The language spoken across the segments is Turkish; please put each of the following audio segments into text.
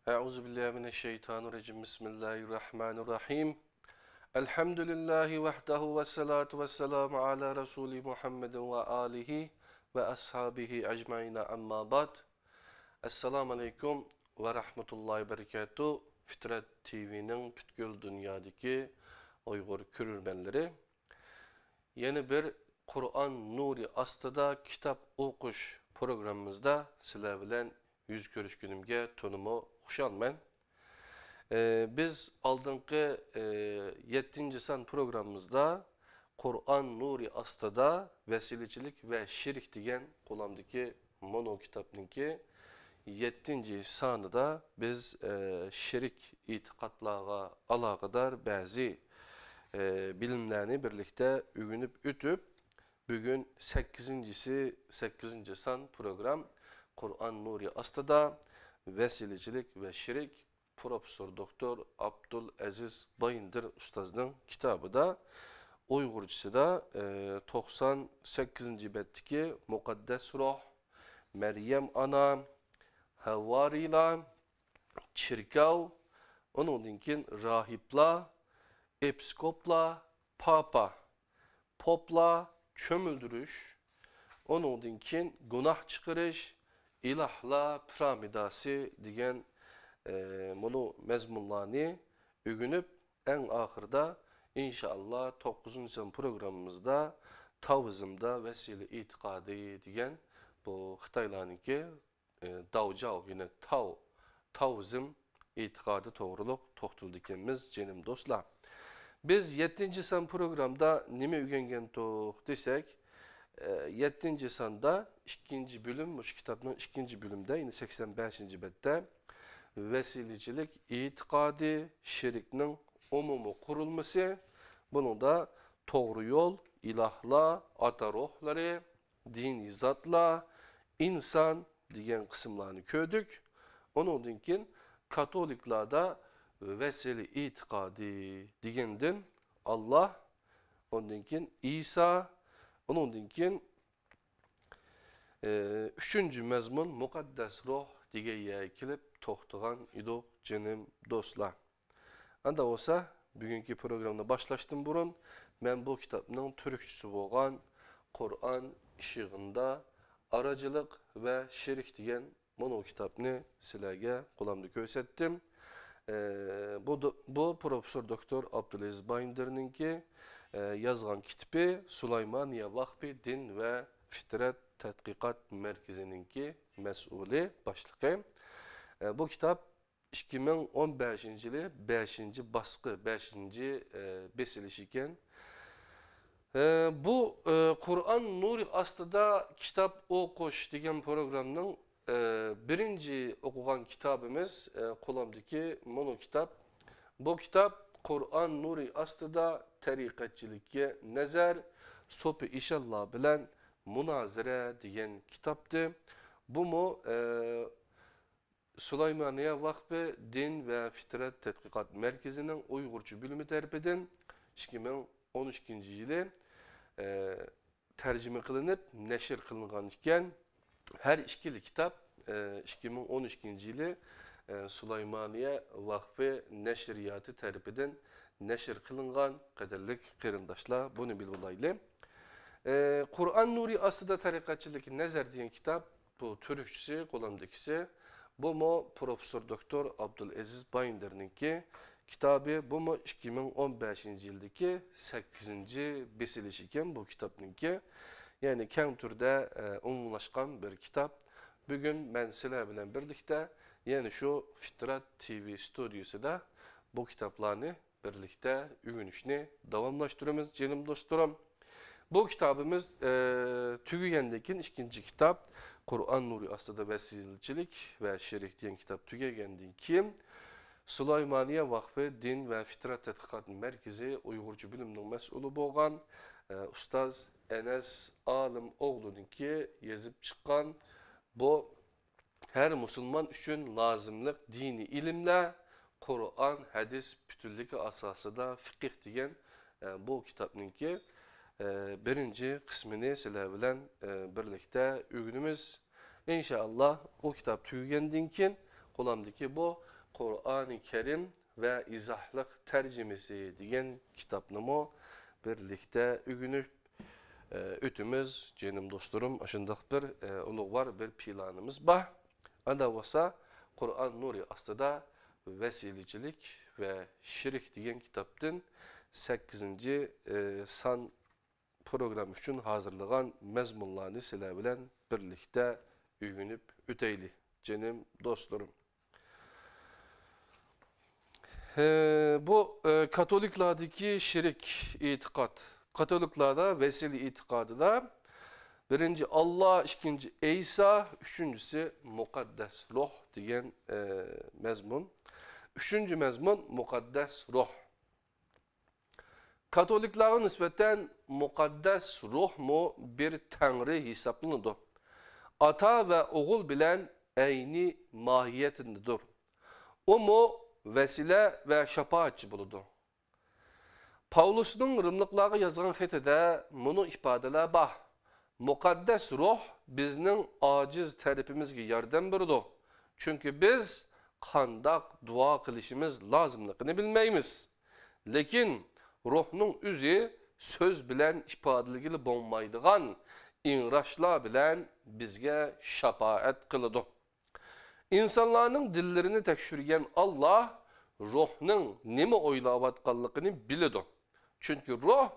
Euzubillahimineşşeytanirracim. Bismillahirrahmanirrahim. Elhamdülillahi vahdehu ve salatu ve selamu ala Resulü Muhammedin ve alihi ve ashabihi ecmaîne amma ba'd. Esselamu aleyküm ve rahmetullahi ve berekatuhu. Fitrat TV'nin bütkül dünyadaki Uygur körürmenleri. Yeni bir Kur'an nuri astıda kitap okuş programımızda sizler bilen yüz görüşkünümge tonumu kuşanmen. Biz aldığınki 7. san programımızda Kur'an nuri astıda vesilecilik ve şirk diyen kolamdaki mono kitapnınki 7. sanı da biz şirk itikatlağa alakadar bazı bilimlerini birlikte ügünüp ütüp bugün 8. san program Kur'an nuri astıda vesilecilik ve şirk Profesör Doktor Abdülaziz Bayındır Ustaz'ın kitabı da Uygurcusu da 98. betteki Mukaddes Ruh, Meryem Ana, Havarila, Çirkav, onun dinkin rahipla, episkopla, papa, popla, çömüldürüş, onun dinkin günah çıkarış, ilahla piramidası diyen bunu mezmunlarını ügünüp en ahırda inşallah 9. programımızda Taoizm'da vesile itikadı diyen bu Xitaylarınki Daojiao yine Taoizm itikadı doğruluk toxtuldikenimiz cenim dostlar. Biz 7. san programda nime ügengen toq desek 7. sanda 2. bölüm, bu kitabın 2. bölümde yine 85. bette vesilecilik itikadı, şirknin umumu kurulması, bunun da doğru yol, ilahla, ata ruhları, din zatla, insan diyen kısımlarını köydük. Onun dinkin Katoliklarda vesile itikadı digendin Allah, onun dinkin İsa, onun dinkin 3. mezmun Mukaddes Ruh diye kilip toxtuğan idok cenim dostlar. Anda olsa bugünkü programda başlaştım burun. Ben bu kitabın Türkçüsü olan Kur'an ışığında aracılık ve şirk diyen mono kitabını sizlerge kulağımda gösterdim. Bu Profesör Doktor Abdülaziz Bayındır'ınki yazgan kitabı Süleymaniye Vakfı Din ve Fitret Tedkikat Merkezi'ninki mesulü başlığı. Bu kitap 2015 yılı 5. baskı, 5. besilişi iken. Bu Kur'an Nuri aslında kitap okuş diyen programının birinci okugan kitabımız kolamdaki mono kitap. Bu kitap Kur'an Nuri aslında tarikatçılıkya nezer, sopi inşallah bilen münazire diyen kitaptı. Bu mu Süleymaniye Vakfı Din ve Fitret Tedkikat Merkezi'nin Uygurcu bölümü tarafından 2013 yılı tercüme kılınıp neşir kılıngan iken her ikili kitap 2013 yılı Süleymaniye Vakfı Neşriyatı tarafından neşir kılıngan kadarlık kırındaşlar bunu bilmelaylı. Kur'an Nuri aslında tarikatçılık nezer diyen kitap bu Türkçesi kolamdakisi. Bu mu Profesör Doktor Abdülaziz Bayındır'ınki kitabı, bu mu 2015 yıldaki 8. besilişi iken bu kitapınki. Yani keng türde umumlaşkan bir kitap. Bugün ben sizler bilen birlikte yani şu Fitrat TV stüdyosu da bu kitaplarını birlikte ügünüşünü devamlaştırıyoruz canım dostlarım. Bu kitabımız tügügendekin 2. kitap Kur'an Nuri aslında vesilecilik ve şerih diyen kitap tügegendin kim? Süleymaniye Vakfı Din ve Fitrat Tedkikat Merkezi Uygurcu biliminin mesulü boğan Ustaz Enes Alım oğlunun ki yazıp çıkan bu her Müslüman için lazımlık dini ilimle Kur'an, hadis, bütünlük asası da fıkıh diyen bu kitabın ki birinci kısmını sizler bilen birlikte ügünümüz. İnşallah o kitap tüygendinkin kolamdaki bu Kur'an-ı Kerim ve İzahlık Tercümesi deyen kitapnımı birlikte ügünüp ütümüz, canım dostlarım, aşındak bir ulug'var bir planımız var. Anda olsa Kur'an nuri aslında vesilecilik ve şirik deyen kitaptın 8. san program için hazırlanan mezmunlarını sizler bilen birlikte ügünüp üteyli canım dostlarım. Bu Katoliklardaki şirik itikat. Katoliklarda vesile itikadı da birinci Allah, ikinci İsa, üçüncüsü mukaddes ruh diyen mezmun. Üçüncü mezmun mukaddes ruh. Katoliklara nispeten mukaddes ruh mu bir tanrı hesaplanıdır. Ata ve oğul bilen eyni mahiyetindedir. O mu vesile ve şefaatçi buludu. Pavlus'un Rımlıklara yazgan xetede bunu ifadeler bah. Mukaddes ruh bizning aciz tarafimizga yordam berdi. Çünkü biz qandaq dua qilishimiz lazımligini bilmaymiz. Lekin ruhning o'zi söz bilan ifodaligili bo'lmaydigan ingraşlar bilan bizga shafaat qiladi. İnsanlarning dillerini tekşürgen Allah ruhning nima o'ylayotganligini biladi. Çünkü ruh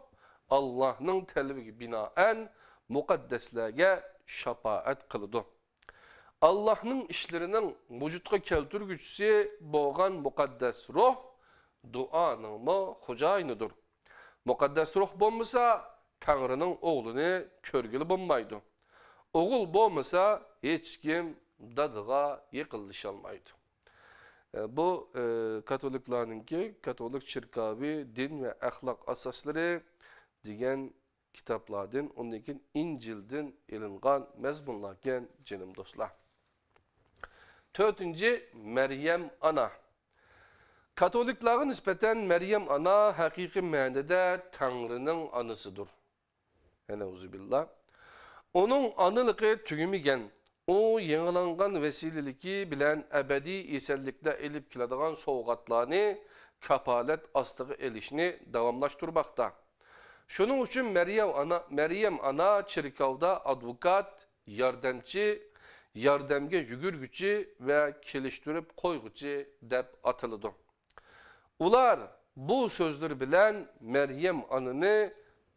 Allah'ın talebiga binaen mukaddeslerge şafaat kılıdı. Allah'ın işlerinin vücutga keltirgüçüsü boğan mukaddes ruh duanın mı hocayınıdır. Mukaddes ruh bolmasa Tanrı'nın oğlunu körgülü bulmaydı. Oğul bolmasa hiç kim dadığa yıkılışalmaydı. Bu Katoliklarınki Katolik Çirkavi din ve ahlak asasları degan kitaplardan, ondan keyin İncil'den ilingan mezmunlarken canım dostlar. 4. Meryem ana. Katoliklara nispeten Meryem ana hakiki manada Tanrı'nın anısıdır. Eneuzubillah. Onun anılığı tügümügen, o yenilangan vesileliki bilen ebedi isellikte elip kiladigan soğugatlarını kapalet astığı elişini davamlaştırmakta. Şunun için Meryem ana çirkavda advokat, yardımcı, yardımga yugurguchi ve keliştirip koyguchi deb atılıdı. Ular bu sözler bilen Meryem anını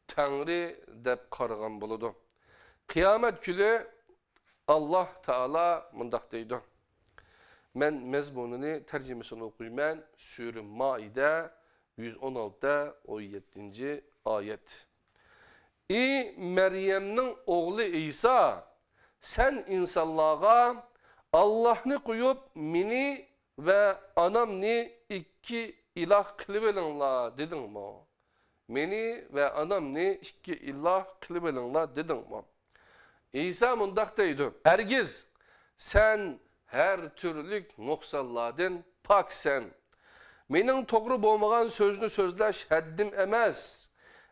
Tanrı deb qaragan buludu. Kıyamet günü Allah Teala mındaq deydi. Men mezmununu tercümesini okuyman. Sure Maide 116'da 17. ayet. Ey Meryem'nin oğlu İsa, sen insanlığa Allah'ını koyup mini ve anamni iki ilah kılıbelınla dedin mi? Meni ve anamni iki ilah kılıbelınla dedin mi? İsa mundaq deydi. Hergiz sen her türlük noksallardan paksen. Mening to'g'ri bo'lmagan so'zni so'zlash haddim emas.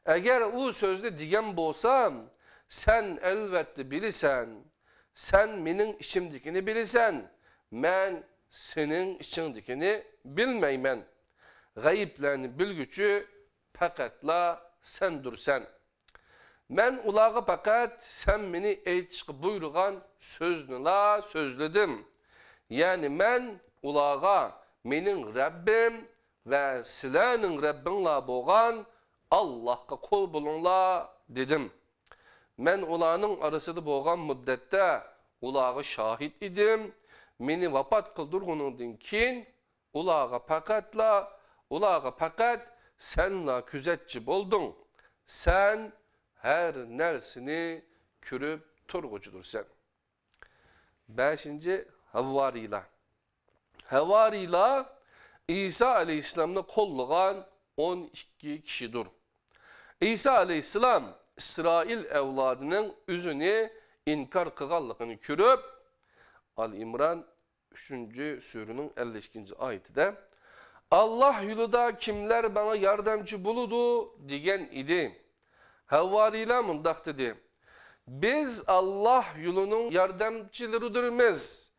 Eğer o sözde diyen bolsam, sen elbette bilirsen, sen mening içimdikini bilirsen, men senin içindikini bilmeymen. Gayiplerini bilgücü pakatla sendürsen. Men ulağı fakat sen beni eytişki buyruğan söznüla sözledim. Yani men ulağı mening Rabbim ve sizlerning Rabbinla boğan Allah'a kol bulunla dedim. Men ulanın arasında boğan müddette ulağı şahit idim. Meni vafat kıldırğunun kin ulağı fakat senla küzetçi boldun. Sen her nersini kürüp turgucudur sen. 5. Havvarila. Havvarila İsa Aleyhisselam'la kolluğan 12 kişidir. İsa Aleyhisselam İsrail evladının üzünü inkar kıgallıkını kürüp Al-İmran 3. Sure'nin 52. ayetinde Allah yolunda kimler bana yardımcı buludu diyen idi. Havvarila mundaq dedi. Biz Allah yolunun yardımcılarıdırmız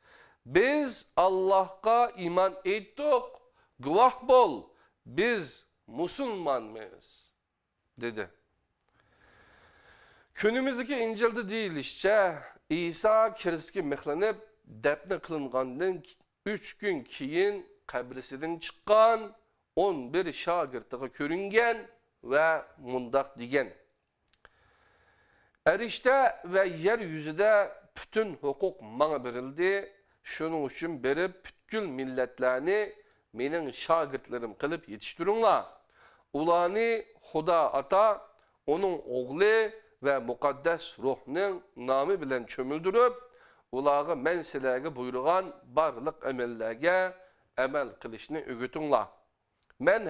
Biz Allah'a iman ettik, guvah bol, biz Müslümanmıyız, dedi. Günümüzdeki İncil'de deyilişçe, İsa kirski mehlenip, depne kılıngandan 3 gün keyin kabrisinden çıkan 11 şagirtiga körüngen ve mundak degen. Erişte ve yeryüzüde bütün hukuk bana verildi. Şunun için berip bütün milletlerini menin şagirtlerim kılıp yetiştirinler. Ulanı Huda Ata, onun oğlu ve mukaddes ruhunun namı bilen çömüldürüp, ulağı men silerge buyurgan barlık emellerge emel kılışını ögütünler. Men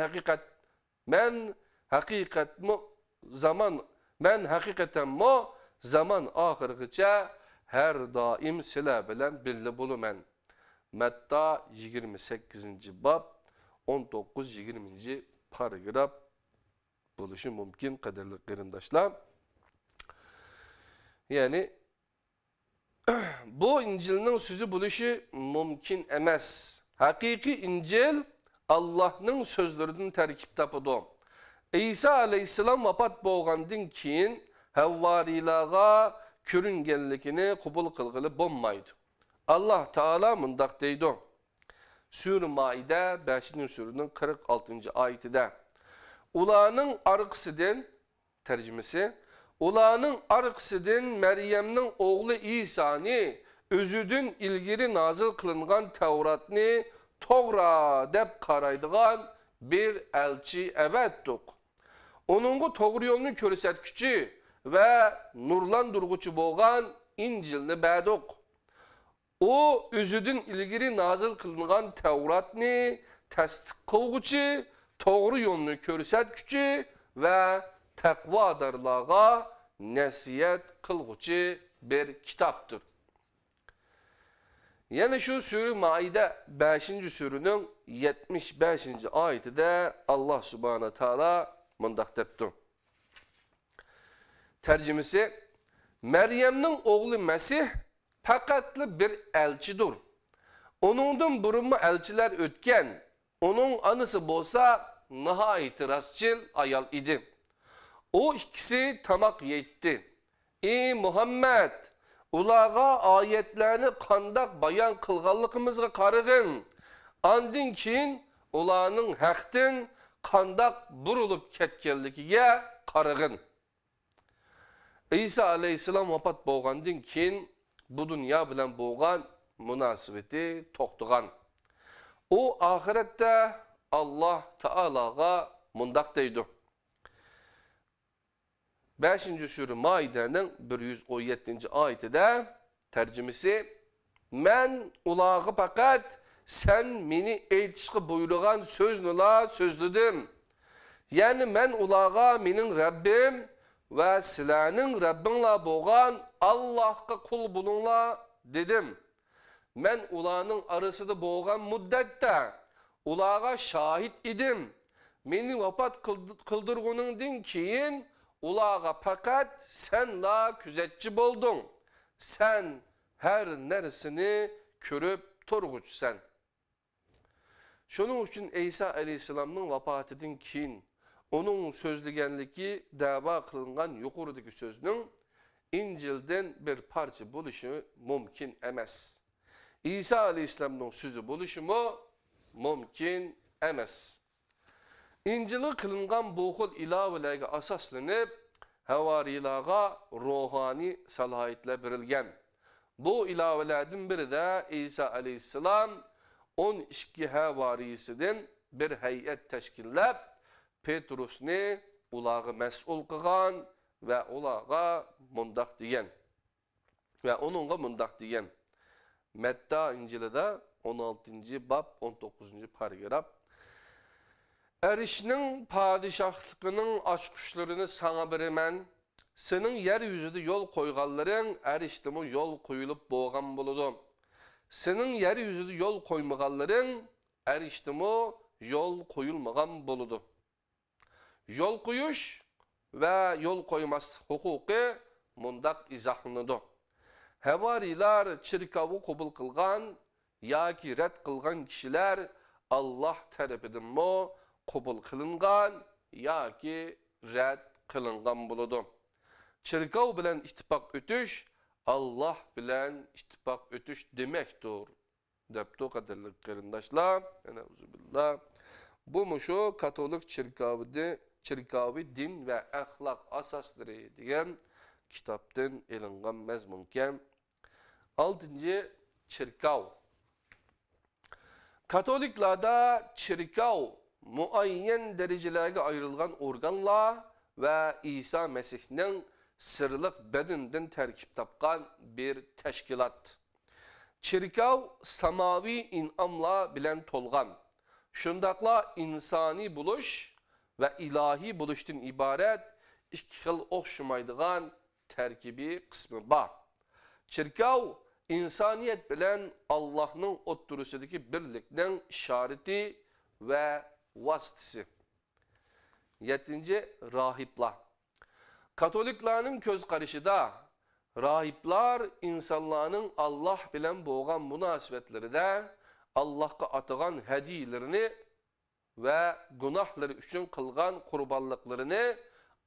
hakikaten mu zaman ahirgiçe her daim sile bilen billi bulumen. Metta 28. bab 19-20. paragraf buluşu mümkün kaderli kırındaşlar. Yani bu İncil'nin sözü buluşu mümkün emez. Hakiki İncil Allah'ın sözlerinin terkip tapıdı. İsa aleyhisselam vafat bolgandan keyin Havvarilaga körüngenlikini kubul kılgılı bonmaydı. Allah Teala mındak deydi. Sür-i Maide 5. sürünün 46. ayetinde. Ulanın arıksıdın tercümesi. Ulanın arıksıdın Meryem'nin oğlu İsa'nı özüdün ilgiri nazıl kılıngan Tevrat'ını toğra dep karaydıgan bir elçi evettik. Onunla doğru yolunu körüsetküçü ve nurlandırgıcı bolgan İncil'ni bədik. O özüdün ilgiri nazıl kılıngan Tevrat'ını tasdik kılgıcı, doğru yolunu körüsetküçü ve takvadarlığa nesiyet kılgıcı bir kitaptır. Yani şu Sure-i Maide 5. sürünün 75. ayetinde Allah Subhanahu Teala mındak depti. Tercümesi, Meryem'nin oğlu Mesih fakatlı bir elçidir. Onundan burunmu elçiler ötken, onun anısı bolsa nihayet rastçıl ayal idi. O ikisi tamak yetti. Ey Muhammed! Ulağa ayetlerini kandak bayan kılgallıkımızga karıgın. Andın keyin ulağının haqtin kandak burulup ketkenlikiga karıgın. İsa aleyhisselam vafat bolgandan keyin bu dünya bilen bolgan münasibeti toqtugan. O ahirette Allah Teala'ga mundak deydi. 5. sure Maide'nin 117. ayetinde tercümesi, men ulağı fakat sen meni eytişki buyurgan söznüla sözlüdüm. Yani men ulağa menin Rabbim ve silanin Rabbinla boğan Allah'a kul bulunla dedim. Men ulağının arasında boğan müddette ulağa şahit idim. Meni vafat kıldırgunun keyin ulağa fakat sen la küzetçi boldun. Sen her neresini körüp turguçsen. Şunun için İsa aleyhisselamın vafatından keyin onun sözlügenliki dava kılıngan yukarıdaki sözünün İncil'den bir parça buluşu mümkün emez. İsa aleyhisselamın sözü buluşu mu mümkün emez. İncil'i kılıngan bu xil ilavelerge asaslanıp havarilağa ruhani salahiyetler verilgen. Bu ilavelerden biri de İsa aleyhisselam 12 havarisinden bir heyet teşkillep Petrus'ni ulağı mesul kılgan ve ulağa mundak diyen. Ve onunla mundak diyen. Metta İncil'de 16. bab 19. paragraf. Erişinin padişahlıkının açkuşlarını sana birimen, senin yeryüzüde yol koygalların eriştimi yol koyulup boğan buludu. Senin yeryüzüde yol koymagalların eriştimi yol koyulmagan buludu. Yol koyuş ve yol koymaz hukuki mundak izahlanıdı. Havariler çirkavu kubul kılgan yoki rad qilgan kishilar Alloh tarafidanmi qabul qilingan yoki rad qilingan bo'ladi. Chirkov bilan ittifoq o'tish Alloh bilan ittifoq o'tish demakdir. Debdi qadrli qarindoshlar. Euzubillah. Bu mushu Katolik çirkavi din ve ahlak asasları degan kitaptan elingan mazmunken. 6. Çirkav. Katoliklarda çirkav muayyen derecelerge ayrılgan organlar ve İsa Mesih'nin sırlık bedeninden terkip tapkan bir teşkilat. Çirkav samavi inamla bilen tolgan. Şundakla insani buluş ve ilahi buluştan ibaret iki xil oxşumaydigan terkibi kısmı var. Çirkav insaniyet bilen Allah'ın otturusundaki birlikten işareti ve vasıtısı. 7. Rahiplar. Katoliklerin köz karışıda rahiplar insanların Allah bilen boğan münasebetleri de Allah'a atılan hediyelerini ve günahları için kılgan kurbanlıklarını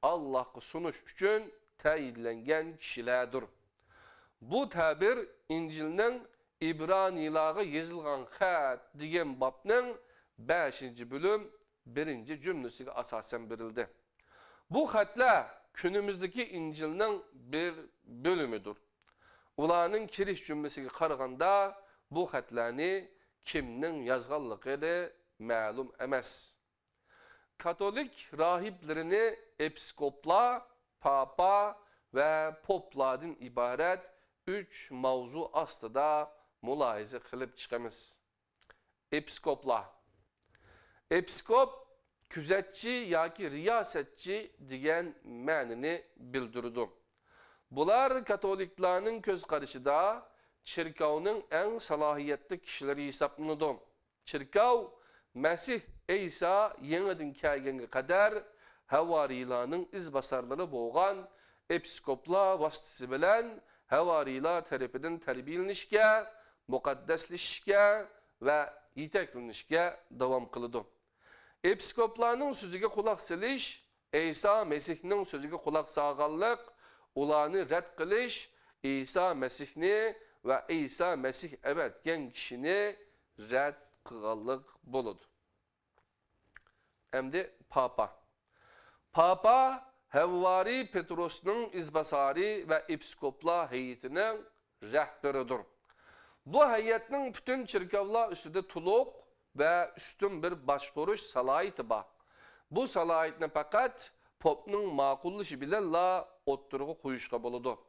Allah'a sunuş için teyitlengen kişilerdir. Bu tabir İncil'nin İbranilağa yazılgan xat diyen babının 5. bölüm 1. cümlesine asasen verildi. Bu xatlar günümüzdeki İncil'nin bir bölümüdür. Ulanın kiriş cümlesine qaraganda bu xatlarni kimning yazganlığı ma'lum emas. Katolik rahiplerini episkoplar, papa ve poplardan ibaret 3 mavzu aslida mulohaza qilib chiqamiz. Episkoplar. Episkop küzetçi yoki riyasetçi degan ma'nini bildirdi. Bular katoliklarning ko'z qarashida çirkavning en salahiyetli kişileri hesaplanıdı. Çirkav, Mesih İsa yeniden kelgenge kadar havarilarning izbasarları boğan episkoplar vasıtası bilen havarilar tarafidan terbiyelenishga, muqaddaslaşishga ve yeteklenishga devam kılıdı. Episkoplarning sözüge kulak silish, İsa Mesihning sözüge kulak sağganlık, ularni rad qilish, İsa Mesihni ve İsa Mesih evet gen kişini rad qilganlik bo'ladi. Endi Papa. Papa Havvari Petros'un izbasari ve episkoplar heyetinin rehberidir. Bu heyetin bütün çirkevlar üstünde tuluk ve üstün bir başvuruş salayeti var. Bu salayetini fakat popnun makullışı bilenla otturuğu koyuşka buludu.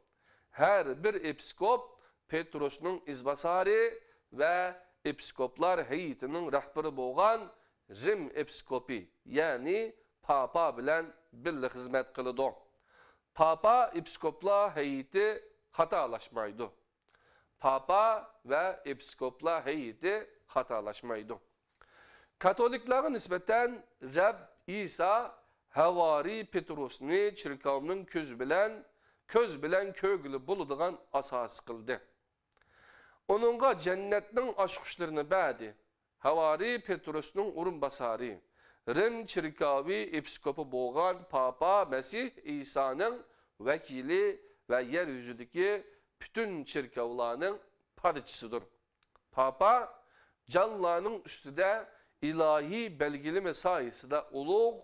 Her bir episkop Petros'un izbasari ve episkoplar heyetinin rehberi boğan Rim episkopi yani Papa bilen birlik hizmet kılıdı. Papa episkoplar heyeti hatalaşmaydı. Papa ve episkoplar heyeti hatalaşmaydı. Katoliklara nispeten Rab İsa Havari Petros'ni çirkavının köz bilen kögülü buluduğun asas kıldı. Onunla cennetin aşkuşlarını bədi. Havari Petros'un urun basari. Rim çirkavi episkopu boğan Papa Mesih İsa'nın vekili ve yeryüzündeki bütün çirkavlarının padişçisidir. Papa canlarının üstünde ilahi belgili mesaisi de uluq,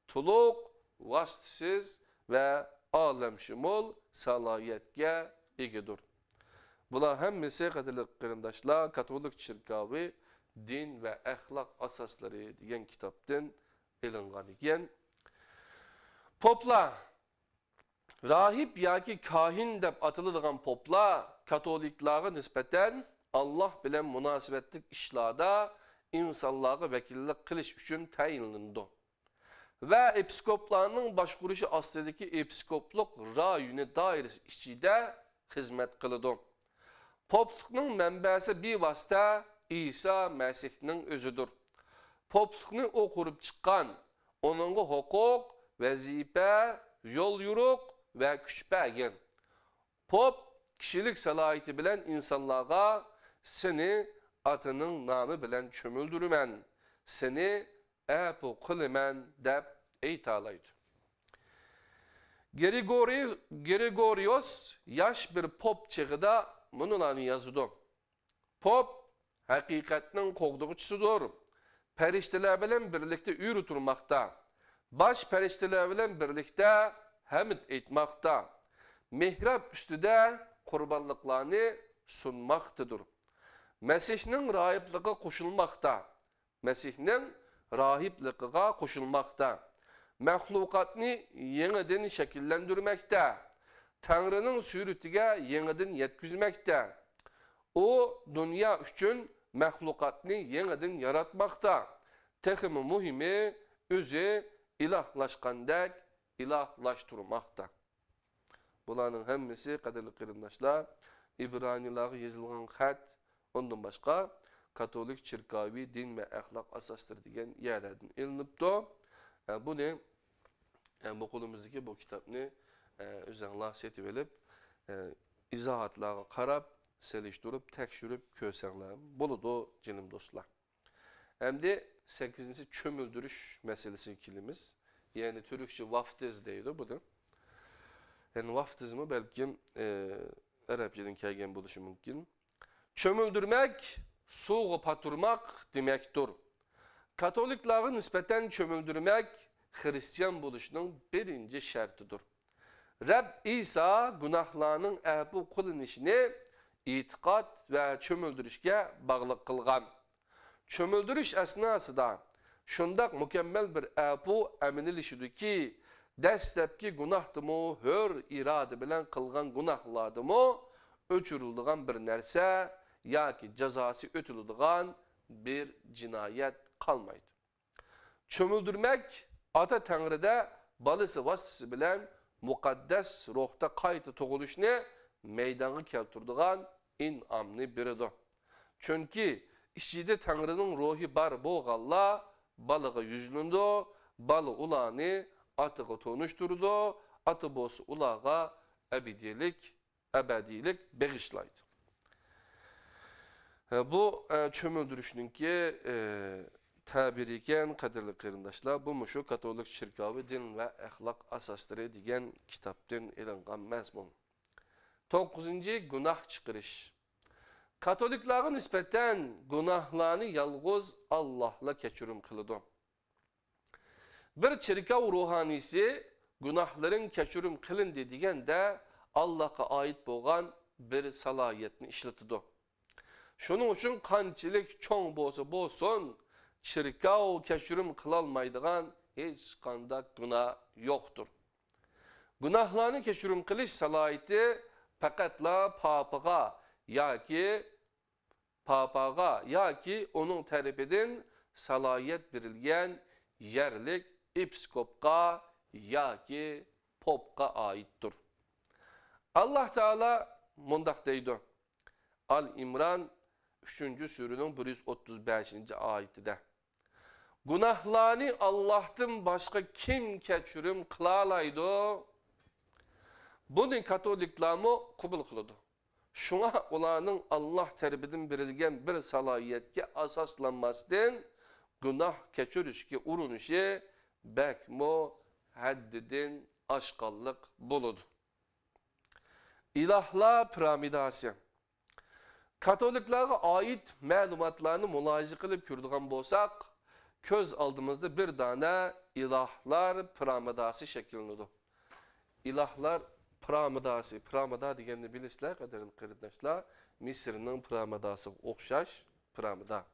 tuluq, vasıtsız ve alemşumul salahiyetge egidir. Bular hemmisi qadirli qarindoshlar Katolik çirkavi din ve ahlak asasları degan kitaptan elingan ekan. Poplar, rahip yoki kahin deb atıladigan poplar Katoliklarga nispeten Allah bilen münasebetlik ishlarda insonlarga vakillik qilish uchun tayinlandi. Ve episkoplarning başvurushi ostidagi episkopluk rayoni dairesi ichida xizmat qiladi. Poplukning manbasi bevosita İsa Mesih'nin özüdür. Poplukni o kurup çıkan, onunla hukuk, vazife, yol yürük ve güç bergen. Pop, kişilik salahiyeti bilen insanlara seni atının namı bilen çömüldürümen, seni epu kılımen dep eytalaydı. Gregorios yaş bir pop çığıda bununla yazıdı. Pop, hakikatinin kovduğuçusudur. Perişteler bilen birlikte yürütülmakta. Baş perişteler bilen birlikte hamd etmakta. Mihrap üstüde kurbanlıklarını sunmaktadır. Mesih'nin rahipliğe koşulmakta. Mesih'nin rahipliğe koşulmakta. Mahlukatını yeniden şekillendirmekte. Tanrı'nın sürütüge yeniden yetkizmekte. O dünya üçün mahlukatını yeniden yaratmakta. Tehimi muhimi özü ilahlaşkandek ilahlaştırmakta. Bularning hemmesi qadirli qarindoshlar, İbranilarga yozilgan xat, ondan başqa Katolik çirkavi din ve ahlak asasları degan yerlerden ilinibdi. Bunu bu qolumuzdagi bu kitapni o'zinglar setib olib, izohatlarga qarab, selishtirib, tekshirib ko'rsanglar bo'ladi, jinim do'stlar. Endi 8-ci çömüldürüş meselesi kilimiz. Yani Türkçe vaftiz deydi bunu. Yani vaftizmi belki Arapçadan kelgen buluşu mümkün. Çömüldürmek, soğuk patırmak demektir. Katoliklerin nispeten çömüldürmek, Hristiyan buluşunun birinci şartıdır. Rab İsa günahlarının əbu kılınışını itiqat ve çömüldürüşke bağlı kılgan. Çömüldürüş esnasında şundak mükemmel bir əbu əminilişidir ki, dəstəbki günahdımı, hör iradı bilen kılgan günahladımı öçürüldüğün bir nerse ya ki cezası ötülüldüğün bir cinayet kalmaydı. Çömüldürmek Ata Tanrı'da balısı vasısı bilen mukaddes ruhta kayıtı toğuluşunu meydanı keltirdiğin inamlı biridir. Çünkü içinde Tanrı'nın ruhi bar boğalla balığı yüzlündü, balı ulanı atığı tonuşturdu, atı bosu ulağa ebedilik bağışlaydı. Bu çömüldürüşününki tabiriken kadirli kırındaşlar, bu muşu Katolik Çirkavi Din ve Ahlak Asasları diyen kitaptan ilingan mezmun. 9. Günah çıkırış. Katoliklerin nispeten günahlarını yalğız Allah'la keçirim kılıdı. Bir çirkav ruhanisi günahların keçirim kılın dediğen de Allah'a ait boğan bir salayetini işletidu. Şunun için kançilik çoğun bolsun, çirkav keçirim kılalmaydıgan hiç kandak günah yoktur. Günahlarını keçirim kılış salayeti fakatla papağa ya ki onun teripidin salayet verilgen yerlik episkopka ya ki popka aittir. Allah Teala mundak deydi. Al-İmran 3. sürünün 135. ayetinde. Günahlarını Allah'tan başka kim keçirim kılalaydı? Bunu Katoliklerimi kubul kılıdı. Şuna olanın Allah terbiyetin verilgen bir salayetke asaslanmasından günah keçirişki urunuşu bekmo haddidin aşkallık buludu. İlahlar piramidası. Katoliklerge ait malumatlarını mülahize kılıp kürdüğün bolsak, köz aldığımızda bir tane ilahlar piramidası şeklindedir. İlahlar piramidası, piramida degenini bilisizler, kaderin kırıkdaşlar, Mısır'ın piramidası okşaş piramida.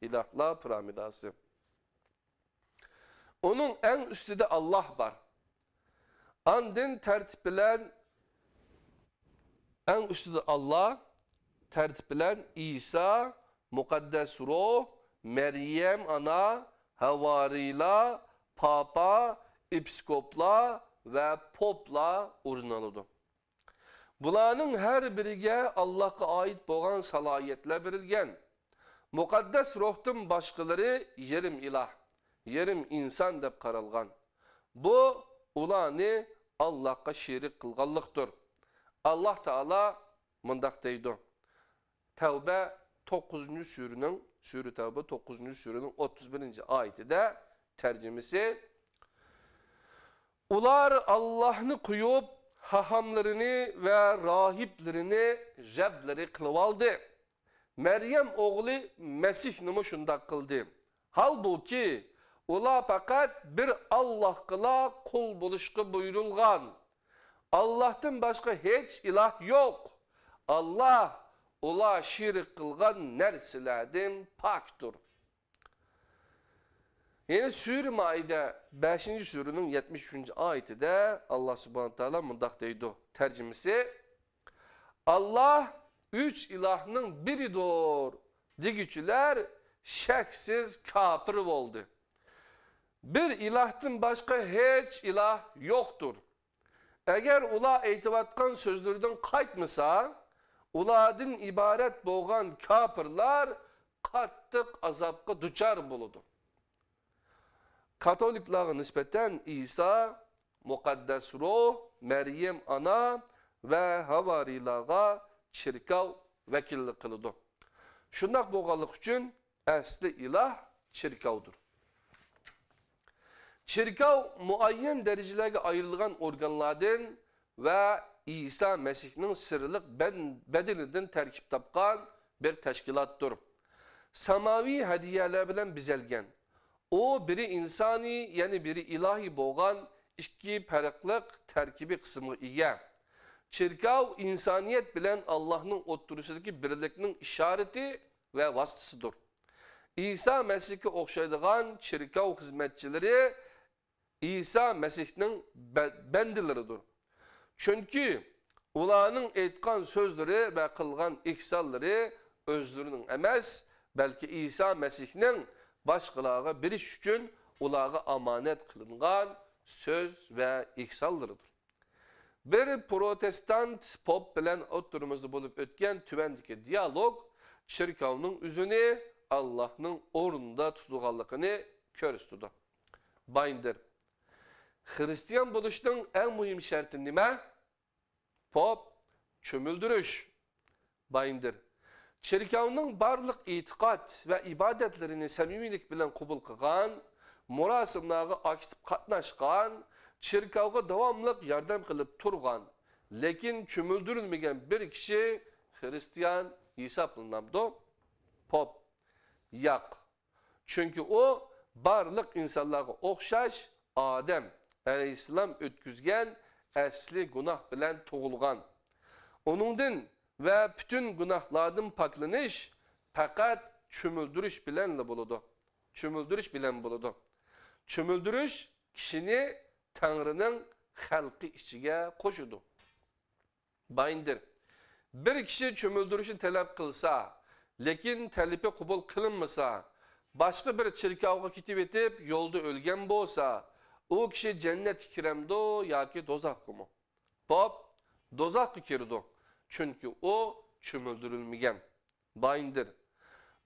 İlahlar piramidası. Onun en üstünde Allah var. Andın tertip bilen en üstünde Allah, tertip bilen İsa, mukaddes ruh, Meryem ana, havarila, papa, episkopla ve popla urnalıdı. Bunların her birine Allah'a ait boğan salayetler verilgen. Mukaddes ruhtun başkaları yerim ilah, yerim insan dep karalgan. Bu ulanı Allah'a şirik kılganlıktır. Allah Teala mundak deydi. Tevbe 9. sürünün, Sure Tevbe 9. sürünün 31. ayetinde tercümesi ular Allah'ını kuyup hahamlarını ve rahiplerini Rableri kılıp aldı. Meryem oğlu Mesih nimi şundak kıldı. Halbuki ular fakat bir Allah kıla kul buluşku buyurulgan. Allah'tan başka hiç ilah yok. Allah ula şirk kılgan nersilerden paktur. Yine Sure Maide 5. sürünün 73. ayetinde Allah subhanahu teala mundak deydi. Tercümesi Allah üç ilahının biridir. Digüçüler şeksiz kafir oldu. Bir ilahtan başka hiç ilah yoktur. Eğer ula eytivatkan sözlerden kaytmasa, uladın ibaret boğan kafirler kattık azapka düçar buludu. Katoliklara nispeten İsa, mukaddes ruh, Meryem ana ve havarilağa çirkav vekillik kılıdı. Şundak boğalık için asli ilah çirkavdur. Çirkav muayyen derecelerge ayrılgan organlardan ve İsa Mesih'nin sırrılık bedeninden terkip tapkan bir teşkilattır. Samavi hediyeler bilen bizelgen. O biri insani yani biri ilahi boğan iki farklık terkibi kısmı iyi. Çirkav insaniyet bilen Allah'ın oturusundaki birlikinin işareti ve vasıtasıdır. İsa Mesih'e okşaydıgan çirkav hizmetçileri İsa Mesih'nin bendileridir. Çünkü ulanın etkan sözleri ve kılgan iksalları özlerinin emez, belki İsa Mesih'nin başkalarına bir iş için ulağa amanet kılıngan söz ve iksallarıdır. Bir protestant pop bilen oturumuzda bulup ötken tüvendiki diyalog, çirkavının üzünü Allah'ın orunda tutuğallıkını körüstüdü. Bayındır. Hristiyan buluşun en mühim şartı nime? Pop, çömüldürüş. Bayındır. Çirkavının barlık itikat ve ibadetlerini samimilik bilen kubul kılgan, murasımlarga aktif katnaşkan, çirkavga devamlık yardım kılıp turgan, lekin çömüldürülmegen bir kişi Hristiyan hesaplanamdı. Pop, yak. Çünkü o barlık insanlarga okşaş Adem Aleyhisselam ötküzgen asli günah bilen tuğulgan. Onundan ve bütün günahlardan paklanış fakat çömüldürüş bilenle buludu. Çömüldürüş bilen buludu. Çömüldürüş kişini Tanrı'nın halkı içine koşudu. Bayındır. Bir kişi çömüldürüşü talep kılsa, lekin talebi kubul kılınmasa, başka bir çirkavga kitip etip yolda ölgen bolsa, o kişi cennet kiremdo ya ki dozak mı? Pop, dozak kirdi. Çünkü o çömüldürülmegen. Bayındır.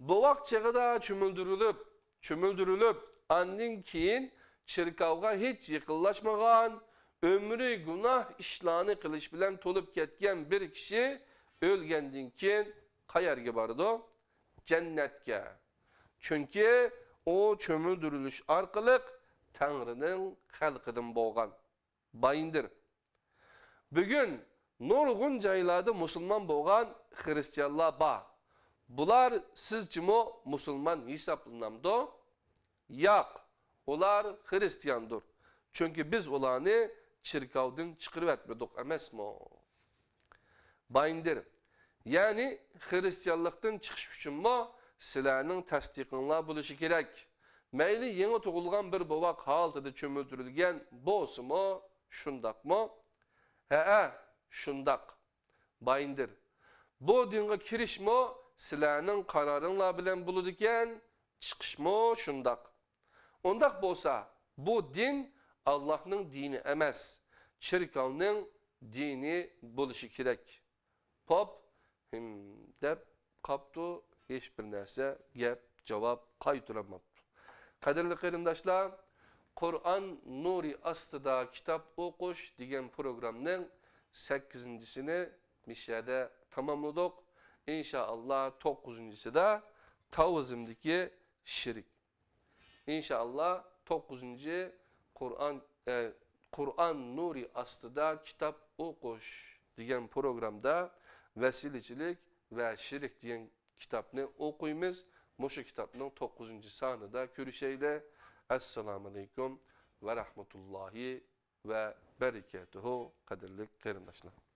Bu vakt çağda çömüldürülüp, andın keyin çirkavga hiç yıkıllaşmagan, ömrü günah işlerini kılıç bilen tolup ketken bir kişi ölgendin keyin kayerge bardı? Cennetke. Çünkü o çömüldürülüş arkalık Tanrı'nın halkıdın boğan. Bayındır. Bugün nurgun caylarda Müslüman boğan Hristiyanlar ba. Bular sizce mo Müslüman hesaplanamdı? Yak. Olar Hristiyandır. Çünkü biz olanı çirkavdan çıkırıp etmedik emes mi? Bayındır. Yani Hristiyanlıktan çıkış için mi sizlerinin tasdikinler buluşu gerek. Meyli yeni tuğulgan bir bovak haltıda çömüldürülgen boğusu mu, şundak mı? Şundak. Bayındır. Bu dinge kiriş mi sizlerinin kararınla bilen buluduken çıkış mı, şundak. Ondak bolsa bu din Allah'ın dini emez. Çirkavның dini buluşu gerek. Pop dep kaptı hiçbir narsa gep cevap kaytıramaptı. Kadirli qarindaşlar, Kur'an nuri astıda kitap okuş degan programның 8-sini Mişada tamamladık. İnşallah 9'uncusu da tavızımdaki şirik. İnşallah 9'uncu Kur'an Nuri astıda kitap okuş degan programda vesileçilik ve şirik degan kitapni okuymiz. Muşu kitapның 9'uncu sanida görüşeyle. Assalamu alaikum ve rahmetullahi ve berekatuhu. Kadirlik qarindoshlar.